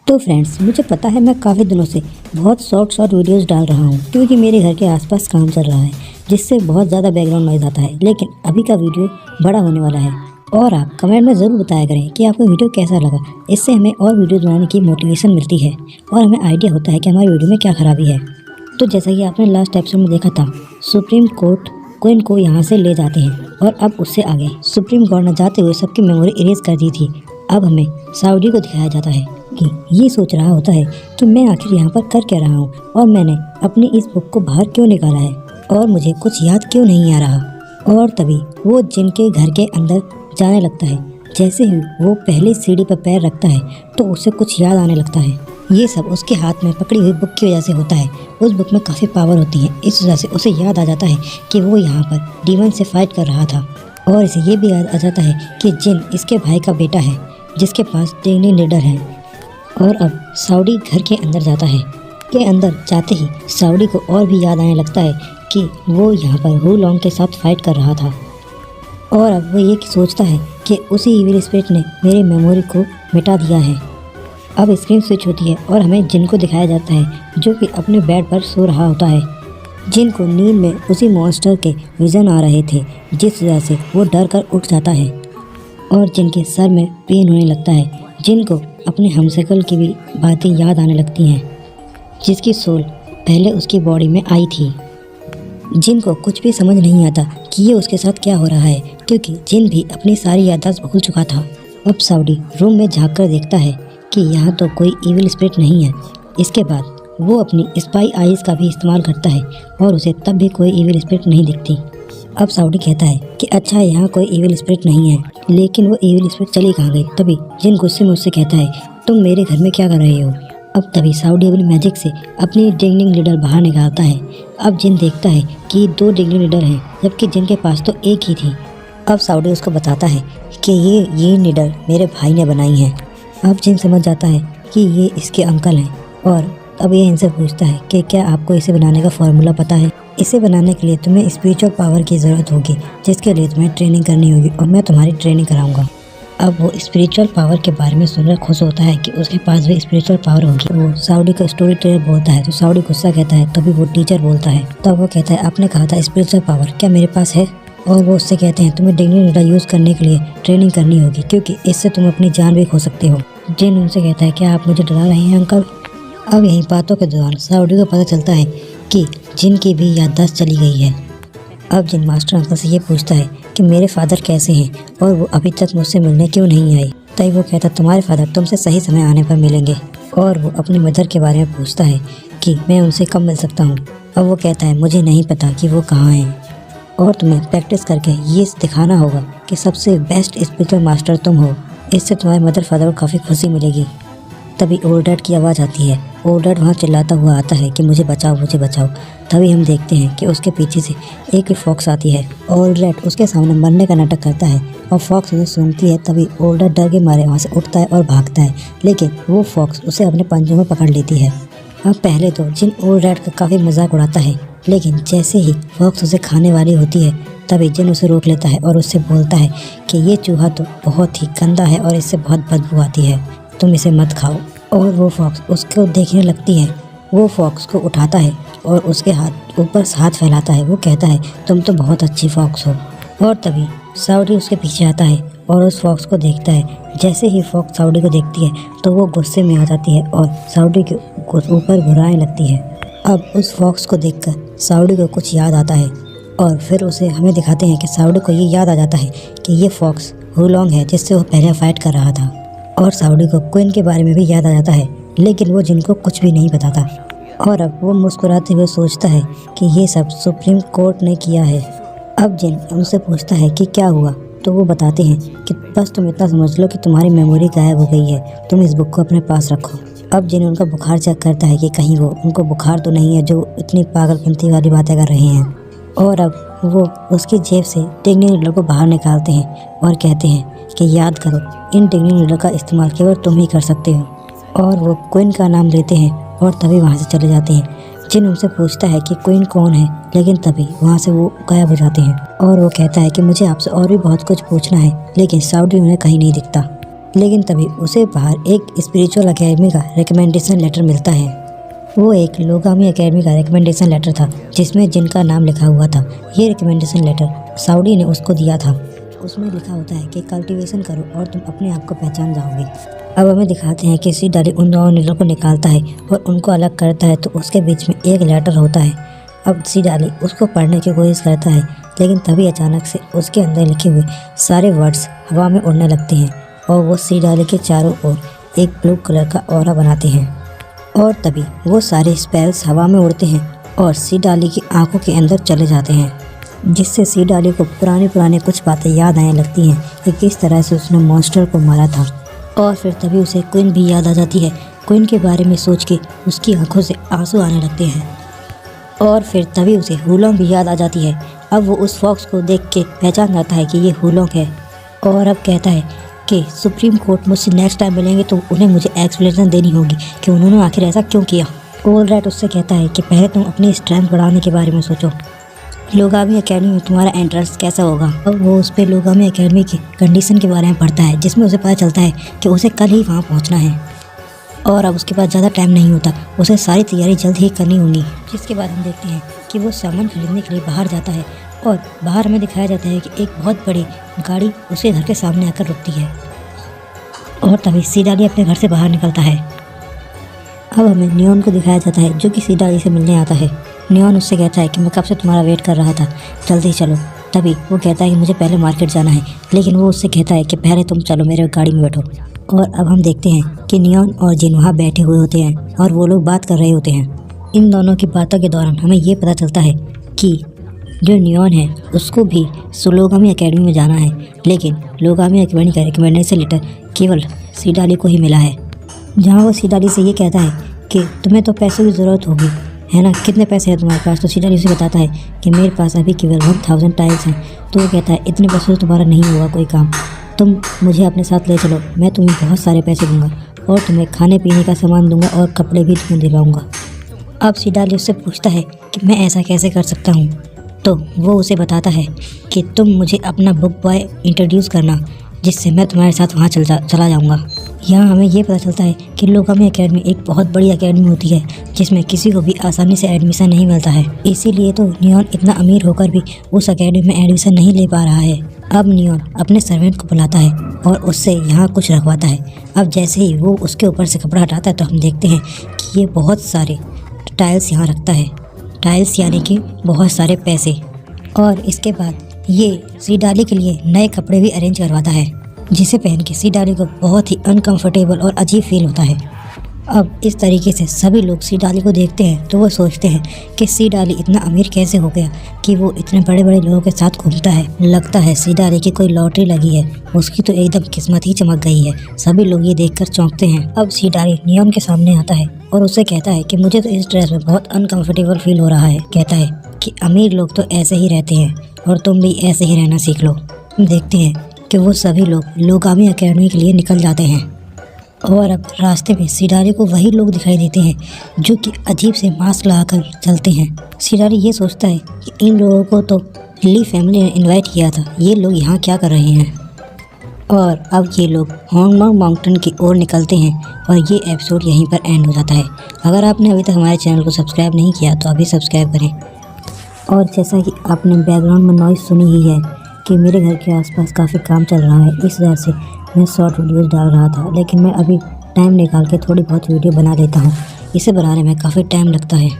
तो फ्रेंड्स, मुझे पता है मैं काफ़ी दिनों से बहुत शॉर्ट वीडियोस डाल रहा हूँ क्योंकि मेरे घर के आसपास काम चल रहा है जिससे बहुत ज़्यादा बैकग्राउंड नॉइज़ आता है। लेकिन अभी का वीडियो बड़ा होने वाला है और आप कमेंट में ज़रूर बताया करें कि आपको वीडियो कैसा लगा। इससे हमें और वीडियो बनाने की मोटिवेशन मिलती है और हमें आइडिया होता है कि हमारी वीडियो में क्या खराबी है। तो जैसा कि आपने लास्ट एपिसोड में देखा था, सुप्रीम कोर्ट क्वीन को यहाँ से ले जाते हैं और अब उससे आगे सुप्रीम कोर्ट ने जाते हुए सबकी मेमोरी इरेज कर दी थी। अब हमें साउडी को दिखाया जाता है कि ये सोच रहा होता है कि मैं आखिर यहाँ पर कर क्या रहा हूँ और मैंने अपनी इस बुक को बाहर क्यों निकाला है और मुझे कुछ याद क्यों नहीं आ रहा। और तभी वो जिन के घर के अंदर जाने लगता है। जैसे ही वो पहली सीढ़ी पर पैर रखता है तो उसे कुछ याद आने लगता है। ये सब उसके हाथ में पकड़ी हुई बुक की वजह से होता है। उस बुक में काफ़ी पावर होती है, इस वजह से उसे याद आ जाता है कि वो यहाँ पर डीमन से फाइट कर रहा था। और इसे ये भी याद आ जाता है कि जिन इसके भाई का बेटा है जिसके पास ट्रेनिंग लीडर है। और अब साउडी घर के अंदर जाता है। के अंदर जाते ही साउडी को और भी याद आने लगता है कि वो यहाँ पर हू लॉन्ग के साथ फाइट कर रहा था। और अब वो ये सोचता है कि उसी इविल स्पिरिट ने मेरी मेमोरी को मिटा दिया है। अब स्क्रीन स्विच होती है और हमें जिन को दिखाया जाता है जो कि अपने बेड पर सो रहा होता है। जिन को नींद में उसी मॉन्स्टर के विज़न आ रहे थे जिस वजह से वो डर कर उठ जाता है और जिनके सर में पेन होने लगता है। जिनको अपने हमशक्ल की भी बातें याद आने लगती हैं जिसकी सोल पहले उसकी बॉडी में आई थी। जिन को कुछ भी समझ नहीं आता कि ये उसके साथ क्या हो रहा है क्योंकि जिन भी अपनी सारी याददाश्त भूल चुका था। अब साउडी रूम में झाँक कर देखता है कि यहाँ तो कोई इविल स्पिरिट नहीं है। इसके बाद वो अपनी स्पाई आइज़ का भी इस्तेमाल करता है और उसे तब भी कोई इविल स्पिरिट नहीं दिखती। अब साउडी कहता है कि अच्छा यहाँ कोई इविल स्पिरिट नहीं है, लेकिन वो इविल स्पिरिट चली कहाँ गई। तभी जिन गुस्से में उससे कहता है तुम मेरे घर में क्या कर रहे हो। अब तभी साउडी अपनी मैजिक से अपनी डिंगलिंग लीडर बाहर निकालता है। अब जिन देखता है कि 2 डिंगलिंग लीडर हैं जबकि जिनके पास तो एक ही थी। अब साउडी उसको बताता है कि ये लीडर मेरे भाई ने बनाई है। अब जिन समझ जाता है कि ये इसके अंकल हैं और अब ये इनसे पूछता है कि क्या आपको इसे बनाने का फॉर्मूला पता है। इसे बनाने के लिए तुम्हें स्पिरिचुअल पावर की ज़रूरत होगी जिसके लिए तुम्हें ट्रेनिंग करनी होगी और मैं तुम्हारी ट्रेनिंग कराऊंगा। अब वो स्पिरिचुअल पावर के बारे में सुनकर खुश होता है कि उसके पास भी स्पिरिचुअल पावर होगी। वो साउडी को स्टोरी टेलर बोलता है तो साउडी गुस्सा कहता है। तभी वो टीचर बोलता है। तब वो कहता है आपने कहा था स्पिरिचुअल पावर क्या मेरे पास है। और वो उससे कहते हैं तुम्हें डिंगलिंग लीडर यूज़ करने के लिए ट्रेनिंग करनी होगी क्योंकि इससे तुम अपनी जान भी खो सकते हो। जिन उनसे कहता है क्या आप मुझे डरा रहे हैं अंकल। अब यही बातों के दौरान साउडी को पता चलता है कि जिन की भी याददाश्त चली गई है। अब जिन मास्टर अंकल से ये पूछता है कि मेरे फादर कैसे हैं और वो अभी तक मुझसे मिलने क्यों नहीं आई। तभी वो कहता तुम्हारे फादर तुमसे सही समय आने पर मिलेंगे। और वो अपनी मदर के बारे में पूछता है कि मैं उनसे कब मिल सकता हूँ। अब वो कहता है मुझे नहीं पता कि वो कहाँ हैं और तुम्हें प्रैक्टिस करके ये दिखाना होगा कि सबसे बेस्ट स्पिरिचुअल मास्टर तुम हो। इससे तुम्हारे मदर फादर को काफ़ी खुशी मिलेगी। तभी ओल्ड डैड की आवाज़ आती है। ओल्ड डैड वहाँ चिल्लाता हुआ आता है कि मुझे बचाओ मुझे बचाओ। तभी हम देखते हैं कि उसके पीछे से एक फॉक्स आती है। ओल्ड डैड उसके सामने मरने का नाटक करता है और फॉक्स उसे सूंघती है। तभी ओल्ड डैड डर के मारे वहाँ से उठता है और भागता है, लेकिन वो फॉक्स उसे अपने पंजों में पकड़ लेती है। अब पहले तो जिन ओल्ड डैड का काफ़ी मजाक उड़ाता है, लेकिन जैसे ही फॉक्स उसे खाने वाली होती है तभी जिन उसे रोक लेता है और उससे बोलता है कि ये चूहा तो बहुत ही गंदा है और इससे बहुत बदबू आती है, तुम इसे मत खाओ। और वो फॉक्स उसको देखने लगती है। वो फॉक्स को उठाता है और उसके ऊपर हाथ फैलाता है। वो कहता है तुम तो बहुत अच्छी फॉक्स हो। और तभी साउडी उसके पीछे आता है और उस फॉक्स को देखता है। जैसे ही फॉक्स साउडी को देखती है तो वो गुस्से में आ जाती है और साउडी के ऊपर घुराने लगती है। अब उस फॉक्स को देखकर साउडी को कुछ याद आता है और फिर उसे हमें दिखाते हैं कि साउडी को ये याद आ जाता है कि ये फॉक्स हू लॉन्ग है जिससे वो पहले फाइट कर रहा था। और साउडी को क्वीन के बारे में भी याद आ जाता है, लेकिन वो जिनको कुछ भी नहीं बताता। और अब वो मुस्कुराते हुए सोचता है कि ये सब सुप्रीम कोर्ट ने किया है। अब जिन उनसे पूछता है कि क्या हुआ तो वो बताते हैं कि बस तुम इतना समझ लो कि तुम्हारी मेमोरी गायब हो गई है, तुम इस बुक को अपने पास रखो। अब जिन उनका बुखार चेक करता है कि कहीं वो उनको बुखार तो नहीं है जो इतनी पागलपंती वाली बातें कर रहे हैं। और अब वो उसकी जेब से डिंगलिंग लीडर को बाहर निकालते हैं और कहते हैं कि याद करो इन डिंगलिंग लीडर का इस्तेमाल केवल तुम ही कर सकते हो। और वो क्वीन का नाम लेते हैं और तभी वहाँ से चले जाते हैं। जिन उनसे पूछता है कि क्वीन कौन है, लेकिन तभी वहाँ से वो गायब हो जाते हैं। और वो कहता है कि मुझे आपसे और भी बहुत कुछ पूछना है, लेकिन साउडी उन्हें कहीं नहीं दिखता। लेकिन तभी उसे बाहर एक स्पिरिचुअल एकेडमी का रिकमेंडेशन लेटर मिलता है। वो एक लोगामी एकेडमी का रिकमेंडेशन लेटर था जिसमें जिनका नाम लिखा हुआ था। ये रिकमेंडेशन लेटर साउडी ने उसको दिया था। उसमें लिखा होता है कि कल्टीवेशन करो और तुम अपने आप को पहचान जाओगे। अब हमें दिखाते हैं कि सीडाली उन दोनों नीलों को निकालता है और उनको अलग करता है, तो उसके बीच में एक लेटर होता है। अब सीडाली उसको पढ़ने की कोशिश करता है, लेकिन तभी अचानक से उसके अंदर लिखे हुए सारे वर्ड्स हवा में उड़ने लगते हैं और वो सीडाली के चारों ओर एक ब्लू कलर का ऑरा बनाते हैं। और तभी वो सारे स्पेल्स हवा में उड़ते हैं और सीडाली की आंखों के अंदर चले जाते हैं, जिससे सीडाली को पुरानी कुछ बातें याद आने लगती हैं कि किस तरह से उसने मॉन्स्टर को मारा था। और फिर तभी उसे क्वीन भी याद आ जाती है। क्वीन के बारे में सोच के उसकी आंखों से आंसू आने लगते हैं। और फिर तभी उसे हुलोंग भी याद आ जाती है। अब वो उस फॉक्स को देख के पहचान जाता है कि ये हुलोंग है और अब कहता है कि सुप्रीम कोर्ट मुझसे नेक्स्ट टाइम मिलेंगे तो उन्हें मुझे एक्सप्लेनेशन देनी होगी कि उन्होंने आखिर ऐसा क्यों किया। ऑलराइट उससे कहता है कि पहले तुम अपनी स्ट्रेंथ बढ़ाने के बारे में सोचो। लोगामी एकेडमी में तुम्हारा एंट्रेंस कैसा होगा। अब वो उस पर लोगामी एकेडमी की कंडीशन के बारे में पढ़ता है, जिसमें उसे पता चलता है कि उसे कल ही वहाँ पहुँचना है और अब उसके पास ज़्यादा टाइम नहीं होता। उसे सारी तैयारी जल्द ही करनी होगी। जिसके बाद हम देखते हैं कि वो सामान खरीदने के लिए बाहर जाता है और बाहर हमें दिखाया जाता है कि एक बहुत बड़ी गाड़ी उसके घर के सामने आकर रुकती है और तभी सीडाली अपने घर से बाहर निकलता है। अब हमें नियॉन को दिखाया जाता है जो कि सीडाली से मिलने आता है। नियॉन उससे कहता है कि मैं कब से तुम्हारा वेट कर रहा था, जल्दी चलो। तभी वो कहता है कि मुझे पहले मार्केट जाना है, लेकिन वो उससे कहता है कि पहले तुम चलो मेरे गाड़ी में बैठो। और अब हम देखते हैं कि नियॉन और जिन वहाँ बैठे हुए होते हैं और वो लोग बात कर रहे होते हैं। इन दोनों की बातों के दौरान हमें ये पता चलता है कि जो नियॉन है उसको भी लोगामी एकेडमी में जाना है, लेकिन लोगामी एकेडमी का रिकमेंडेशन लेटर केवल सीडाली को ही मिला है, जहाँ वो सीडाली से ये कहता है कि तुम्हें तो पैसों की ज़रूरत होगी, है ना, कितने पैसे हैं तुम्हारे पास। तो सीडाली उसे बताता है कि मेरे पास अभी केवल 1000 टाइल्स हैं। तो वो कहता है इतने पैसों से तुम्हारा नहीं होगा कोई काम, तुम मुझे अपने साथ ले चलो, मैं तुम्हें बहुत सारे पैसे दूंगा और तुम्हें खाने पीने का सामान दूंगा और कपड़े भी तुम्हें दिलाऊंगा। अब सीडाली उससे पूछता है कि मैं ऐसा कैसे कर सकता हूँ। तो वो उसे बताता है कि तुम मुझे अपना बुक बॉय इंट्रोड्यूस करना, जिससे मैं तुम्हारे साथ वहाँ चला जाऊँगा। यहाँ हमें ये पता चलता है कि लोगामी एकेडमी एक बहुत बड़ी एकेडमी होती है जिसमें किसी को भी आसानी से एडमिशन नहीं मिलता है। इसीलिए तो नियॉन इतना अमीर होकर भी उस एकेडमी में एडमिशन नहीं ले पा रहा है। अब नियॉन अपने सर्वेंट को बुलाता है और उससे यहाँ कुछ रखवाता है। अब जैसे ही वो उसके ऊपर से कपड़ा हटाता है तो हम देखते हैं कि ये बहुत सारे टाइल्स यहाँ रखता है। टाइल्स यानी कि बहुत सारे पैसे। और इसके बाद ये सीडाली के लिए नए कपड़े भी अरेंज करवाता है, जिसे पहन के सीडाली को बहुत ही अनकंफर्टेबल और अजीब फील होता है। अब इस तरीके से सभी लोग सीडाली को देखते हैं तो वो सोचते हैं कि सीडाली इतना अमीर कैसे हो गया कि वो इतने बड़े बड़े लोगों के साथ घूमता है। लगता है सीडाली की कोई लॉटरी लगी है, उसकी तो एकदम किस्मत ही चमक गई है। सभी लोग ये देखकर चौंकते हैं। अब सीडाली नियॉन के सामने आता है और उससे कहता है कि मुझे तो इस ड्रेस में बहुत अनकंफर्टेबल फील हो रहा है। कहता है कि अमीर लोग तो ऐसे ही रहते हैं और तुम भी ऐसे ही रहना सीख लो। देखते हैं कि वो सभी लोग लोगामी एकेडमी के लिए निकल जाते हैं और अब रास्ते में सीडाली को वही लोग दिखाई देते हैं जो कि अजीब से मास्क लगाकर चलते हैं। सीडाली ये सोचता है कि इन लोगों को तो ली फैमिली ने इनवाइट किया था, ये लोग यहाँ क्या कर रहे हैं। और अब ये लोग होंगमोंग माउंटेन की ओर निकलते हैं और ये एपिसोड यहीं पर एंड हो जाता है। अगर आपने अभी तक हमारे चैनल को सब्सक्राइब नहीं किया तो अभी सब्सक्राइब करें। और जैसा कि आपने बैकग्राउंड में नॉइज़ सुनी ही है कि मेरे घर के आसपास काफ़ी काम चल रहा है, इस वजह से मैं शॉर्ट वीडियोज़ डाल रहा था, लेकिन मैं अभी टाइम निकाल के थोड़ी बहुत वीडियो बना लेता हूँ। इसे बनाने में काफ़ी टाइम लगता है।